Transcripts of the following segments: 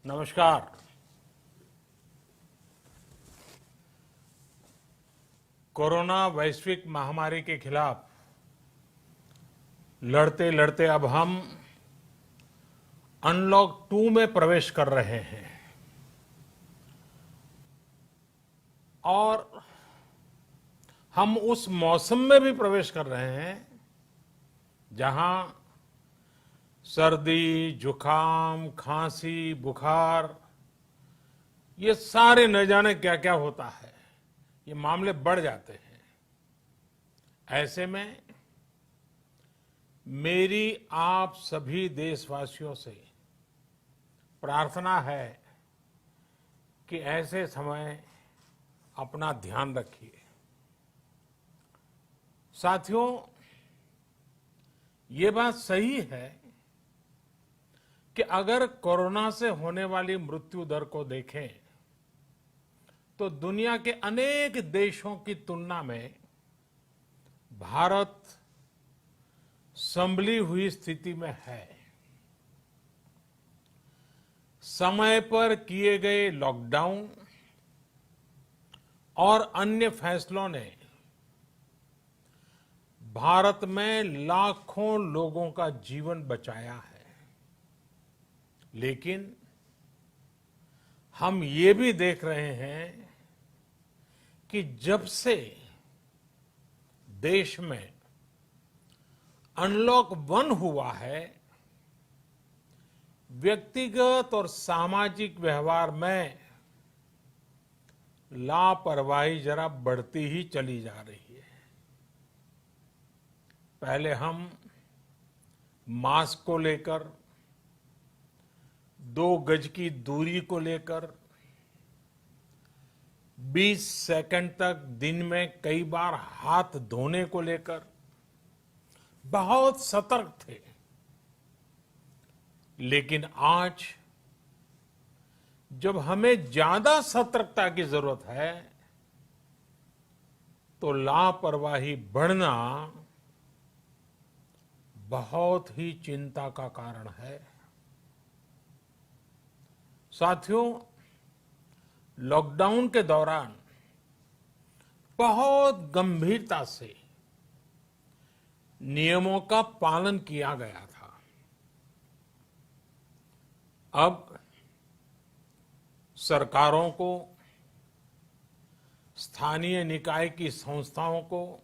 नमस्कार। कोरोना वैश्विक महामारी के खिलाफ लड़ते लड़ते अब हम अनलॉक 2 में प्रवेश कर रहे हैं और हम उस मौसम में भी प्रवेश कर रहे हैं जहां सर्दी, जुकाम, खांसी, बुखार ये सारे न जाने क्या क्या होता है, ये मामले बढ़ जाते हैं। ऐसे में मेरी आप सभी देशवासियों से प्रार्थना है कि ऐसे समय अपना ध्यान रखिए। साथियों, ये बात सही है कि अगर कोरोना से होने वाली मृत्यु दर को देखें तो दुनिया के अनेक देशों की तुलना में भारत संभली हुई स्थिति में है। समय पर किए गए लॉकडाउन और अन्य फैसलों ने भारत में लाखों लोगों का जीवन बचाया है, लेकिन हम ये भी देख रहे हैं कि जब से देश में अनलॉक 1 हुआ है, व्यक्तिगत और सामाजिक व्यवहार में लापरवाही जरा बढ़ती ही चली जा रही है। पहले हम मास्क को लेकर, 2 गज की दूरी को लेकर 20 सेकंड तक दिन में कई बार हाथ धोने को लेकर बहुत सतर्क थे, लेकिन आज जब हमें ज्यादा सतर्कता की जरूरत है तो लापरवाही बढ़ना बहुत ही चिंता का कारण है। साथियों, लॉकडाउन के दौरान बहुत गंभीरता से नियमों का पालन किया गया था। अब सरकारों को, स्थानीय निकाय की संस्थाओं को,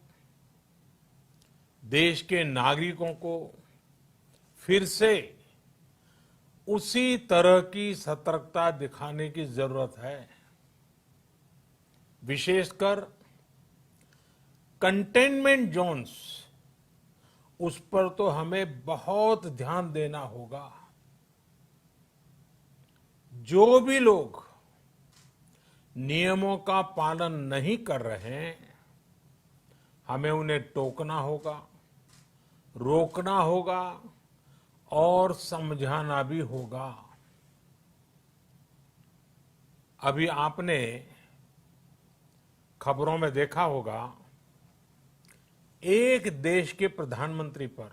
देश के नागरिकों को फिर से उसी तरह की सतर्कता दिखाने की जरूरत है। विशेषकर कंटेनमेंट जोन्स, उस पर तो हमें बहुत ध्यान देना होगा। जो भी लोग नियमों का पालन नहीं कर रहे हैं, हमें उन्हें टोकना होगा, रोकना होगा और समझाना भी होगा। अभी आपने खबरों में देखा होगा, एक देश के प्रधानमंत्री पर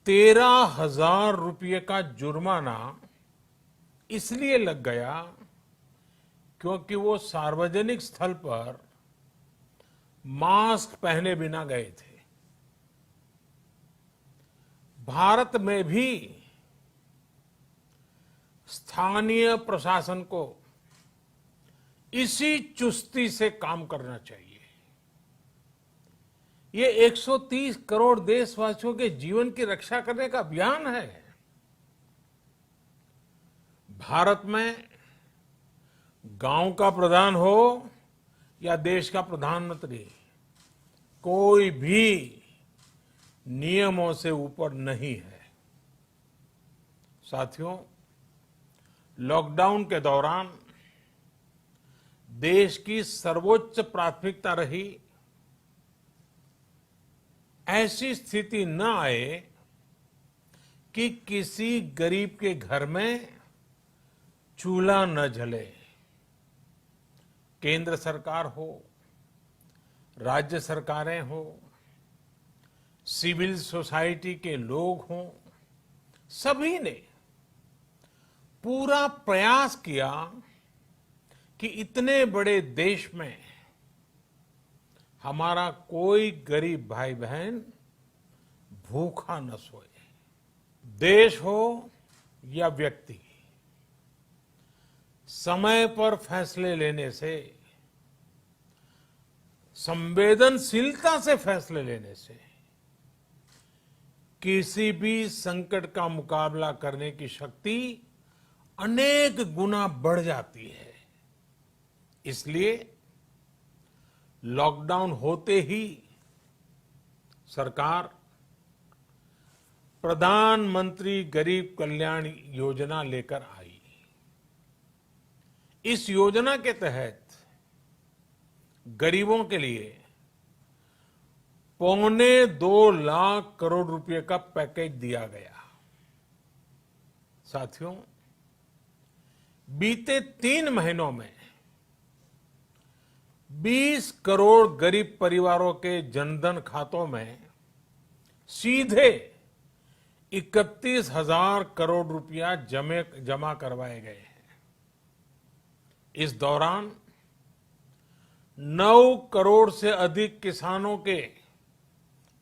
13,000 रुपये का जुर्माना इसलिए लग गया क्योंकि वो सार्वजनिक स्थल पर मास्क पहने बिना गए थे। भारत में भी स्थानीय प्रशासन को इसी चुस्ती से काम करना चाहिए। ये 130 करोड़ देशवासियों के जीवन की रक्षा करने का अभियान है। भारत में गांव का प्रधान हो या देश का प्रधानमंत्री, कोई भी नियमों से ऊपर नहीं है। साथियों, लॉकडाउन के दौरान देश की सर्वोच्च प्राथमिकता रही ऐसी स्थिति न आए कि किसी गरीब के घर में चूल्हा न जले। केंद्र सरकार हो, राज्य सरकारें हो, सिविल सोसाइटी के लोग हों, सभी ने पूरा प्रयास किया कि इतने बड़े देश में हमारा कोई गरीब भाई बहन भूखा न सोए। देश हो या व्यक्ति, समय पर फैसले लेने से, संवेदनशीलता से फैसले लेने से किसी भी संकट का मुकाबला करने की शक्ति अनेक गुना बढ़ जाती है। इसलिए लॉकडाउन होते ही सरकार प्रधानमंत्री गरीब कल्याण योजना लेकर आई। इस योजना के तहत गरीबों के लिए 2.25 लाख करोड़ रुपए का पैकेज दिया गया। साथियों, बीते 3 महीनों में 20 करोड़ गरीब परिवारों के जनधन खातों में सीधे 31,000 करोड़ रुपया जमा करवाए गए हैं। इस दौरान 9 करोड़ से अधिक किसानों के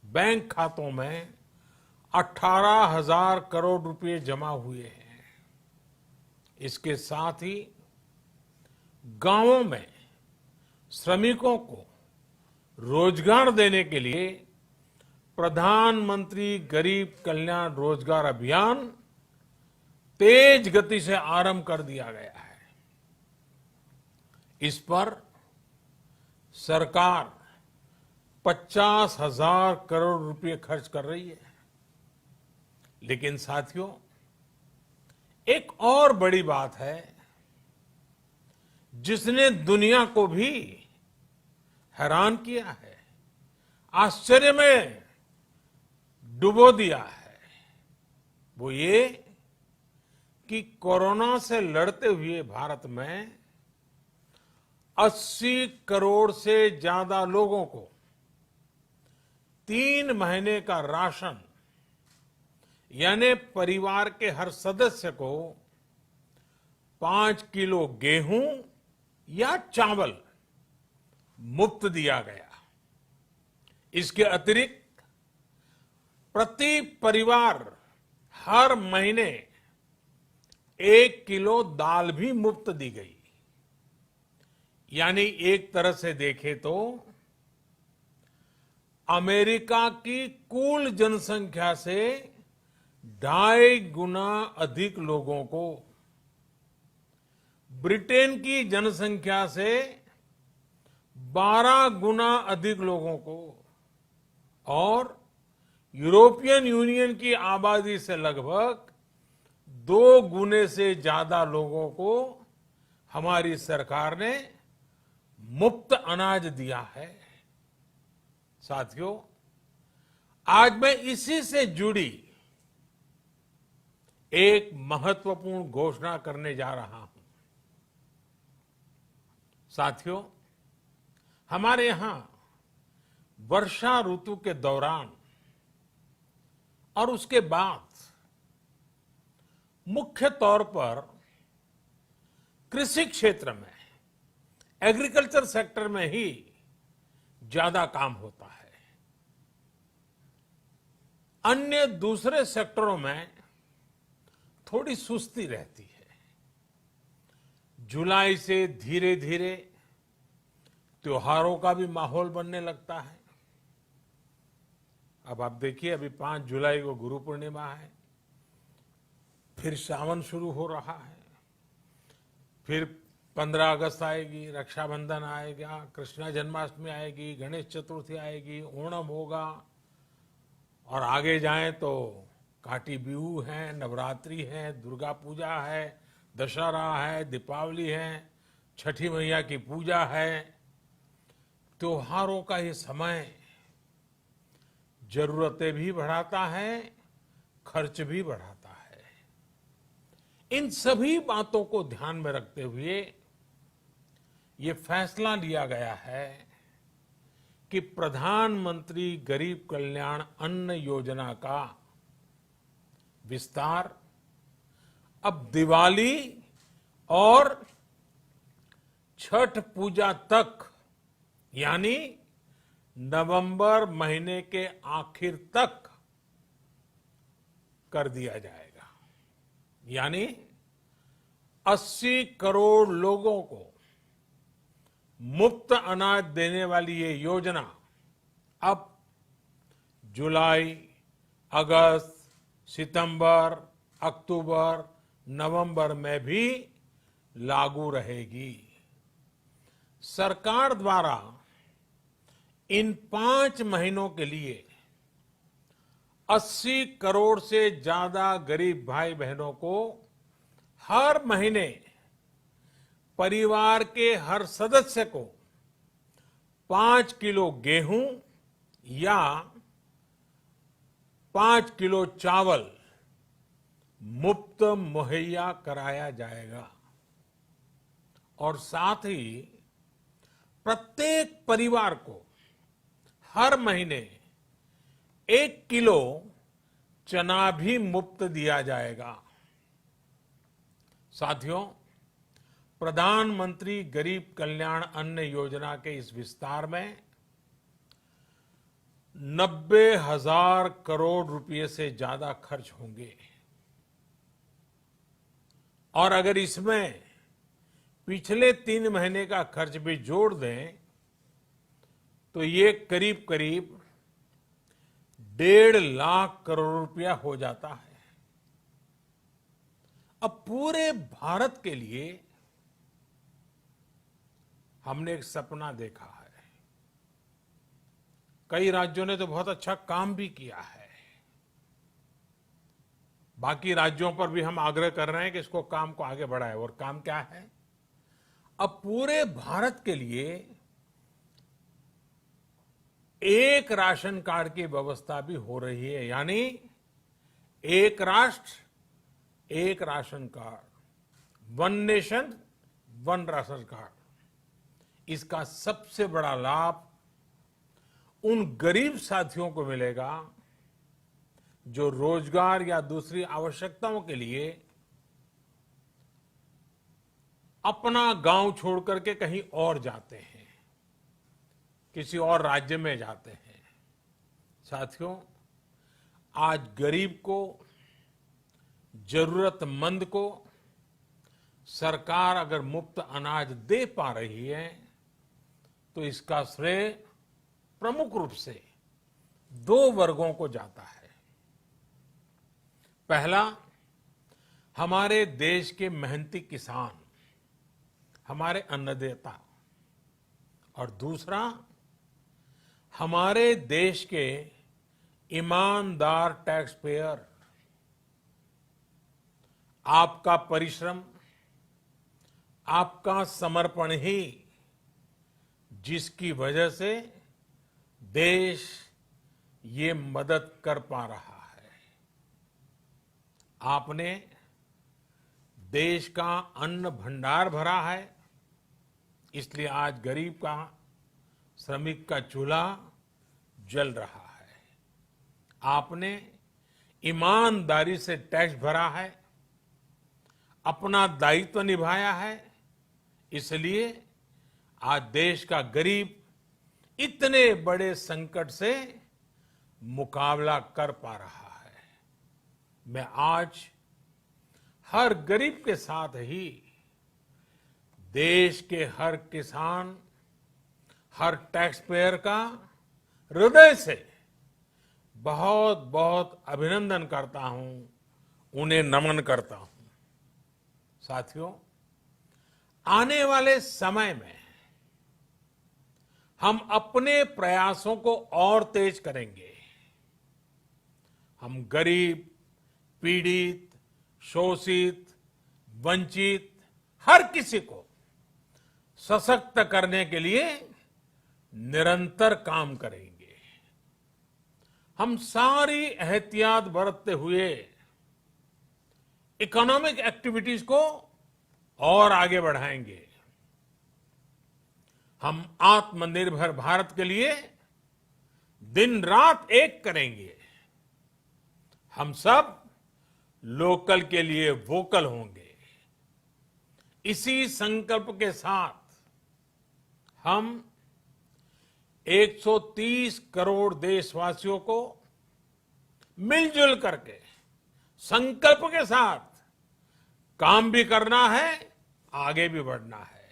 बैंक खातों में 18,000 करोड़ रुपए जमा हुए हैं। इसके साथ ही गांवों में श्रमिकों को रोजगार देने के लिए प्रधानमंत्री गरीब कल्याण रोजगार अभियान तेज गति से आरंभ कर दिया गया है। इस पर सरकार 50,000 करोड़ रुपए खर्च कर रही है। लेकिन साथियों, एक और बड़ी बात है जिसने दुनिया को भी हैरान किया है, आश्चर्य में डुबो दिया है। वो ये कि कोरोना से लड़ते हुए भारत में 80 करोड़ से ज्यादा लोगों को 3 महीने का राशन, यानी परिवार के हर सदस्य को 5 किलो गेहूं या चावल मुफ्त दिया गया। इसके अतिरिक्त प्रति परिवार हर महीने 1 किलो दाल भी मुफ्त दी गई। यानी एक तरह से देखें तो अमेरिका की कुल जनसंख्या से 2.5 गुना अधिक लोगों को, ब्रिटेन की जनसंख्या से 12 गुना अधिक लोगों को और यूरोपियन यूनियन की आबादी से लगभग 2 गुने से ज्यादा लोगों को हमारी सरकार ने मुफ्त अनाज दिया है। साथियों, आज मैं इसी से जुड़ी एक महत्वपूर्ण घोषणा करने जा रहा हूं। साथियों, हमारे यहां वर्षा ऋतु के दौरान और उसके बाद मुख्य तौर पर कृषि क्षेत्र में, एग्रीकल्चर सेक्टर में ही ज्यादा काम होता है। अन्य दूसरे सेक्टरों में थोड़ी सुस्ती रहती है। जुलाई से धीरे धीरे त्योहारों का भी माहौल बनने लगता है। अब आप देखिए, अभी 5 जुलाई को गुरु पूर्णिमा है, फिर सावन शुरू हो रहा है, फिर 15 अगस्त आएगी, रक्षाबंधन आएगा, कृष्ण जन्माष्टमी आएगी, गणेश चतुर्थी आएगी, ओणम होगा और आगे जाएं तो काटी बिहू है, नवरात्रि है, दुर्गा पूजा है, दशहरा है, दीपावली है, छठी मैया की पूजा है। त्योहारों का ये समय जरूरतें भी बढ़ाता है, खर्च भी बढ़ाता है। इन सभी बातों को ध्यान में रखते हुए ये फैसला लिया गया है कि प्रधानमंत्री गरीब कल्याण अन्न योजना का विस्तार अब दिवाली और छठ पूजा तक, यानी नवंबर महीने के आखिर तक कर दिया जाएगा। यानी 80 करोड़ लोगों को मुफ्त अनाज देने वाली ये योजना अब जुलाई, अगस्त, सितंबर, अक्टूबर, नवंबर में भी लागू रहेगी। सरकार द्वारा इन 5 महीनों के लिए 80 करोड़ से ज्यादा गरीब भाई बहनों को हर महीने परिवार के हर सदस्य को 5 किलो गेहूं या 5 किलो चावल मुफ्त मुहैया कराया जाएगा। और साथ ही प्रत्येक परिवार को हर महीने 1 किलो चना भी मुफ्त दिया जाएगा। साथियों, प्रधानमंत्री गरीब कल्याण अन्न योजना के इस विस्तार में 90,000 करोड़ रुपए से ज्यादा खर्च होंगे। और अगर इसमें पिछले 3 महीने का खर्च भी जोड़ दें तो ये करीब करीब 1.5 लाख करोड़ रुपया हो जाता है। अब पूरे भारत के लिए हमने एक सपना देखा है। कई राज्यों ने तो बहुत अच्छा काम भी किया है। बाकी राज्यों पर भी हम आग्रह कर रहे हैं कि इसको काम को आगे बढ़ाएं। और काम क्या है? अब पूरे भारत के लिए एक राशन कार्ड की व्यवस्था भी हो रही है। यानी एक राष्ट्र एक ration card, 1 nation 1 ration card. इसका सबसे बड़ा लाभ उन गरीब साथियों को मिलेगा जो रोजगार या दूसरी आवश्यकताओं के लिए अपना गांव छोड़ करके कहीं और जाते हैं, किसी और राज्य में जाते हैं। साथियों, आज गरीब को, जरूरतमंद को सरकार अगर मुफ्त अनाज दे पा रही है तो इसका श्रेय प्रमुख रूप से 2 वर्गों को जाता है। पहला, हमारे देश के मेहनती किसान, हमारे अन्नदाता। और दूसरा, हमारे देश के ईमानदार टैक्स पेयर। आपका परिश्रम, आपका समर्पण ही जिसकी वजह से देश ये मदद कर पा रहा है। आपने देश का अन्न भंडार भरा है, इसलिए आज गरीब का, श्रमिक का चूल्हा जल रहा है। आपने ईमानदारी से टैक्स भरा है, अपना दायित्व निभाया है, इसलिए आज देश का गरीब इतने बड़े संकट से मुकाबला कर पा रहा है। मैं आज हर गरीब के साथ ही देश के हर किसान, हर टैक्स पेयर का हृदय से बहुत बहुत अभिनंदन करता हूं, उन्हें नमन करता हूं। साथियों, आने वाले समय में हम अपने प्रयासों को और तेज करेंगे। हम गरीब, पीड़ित, शोषित, वंचित हर किसी को सशक्त करने के लिए निरंतर काम करेंगे। हम सारी एहतियात बरतते हुए इकोनॉमिक एक्टिविटीज को और आगे बढ़ाएंगे। हम आत्मनिर्भर भारत के लिए दिन रात एक करेंगे। हम सब लोकल के लिए वोकल होंगे। इसी संकल्प के साथ हम 130 करोड़ देशवासियों को मिलजुल करके संकल्प के साथ काम भी करना है, आगे भी बढ़ना है।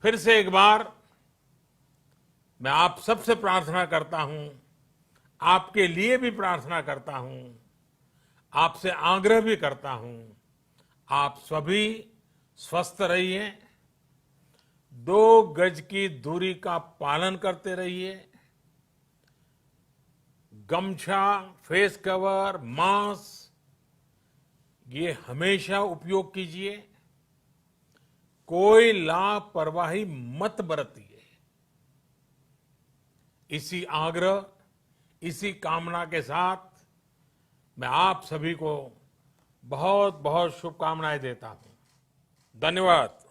फिर से एक बार मैं आप सबसे प्रार्थना करता हूं, आपके लिए भी प्रार्थना करता हूं, आपसे आग्रह भी करता हूं, आप सभी स्वस्थ रहिए, 2 गज की दूरी का पालन करते रहिए, गमछा, फेस कवर, मास्क ये हमेशा उपयोग कीजिए, कोई लापरवाही मत बरतिए। इसी आग्रह, इसी कामना के साथ मैं आप सभी को बहुत बहुत शुभकामनाएं देता हूं। धन्यवाद।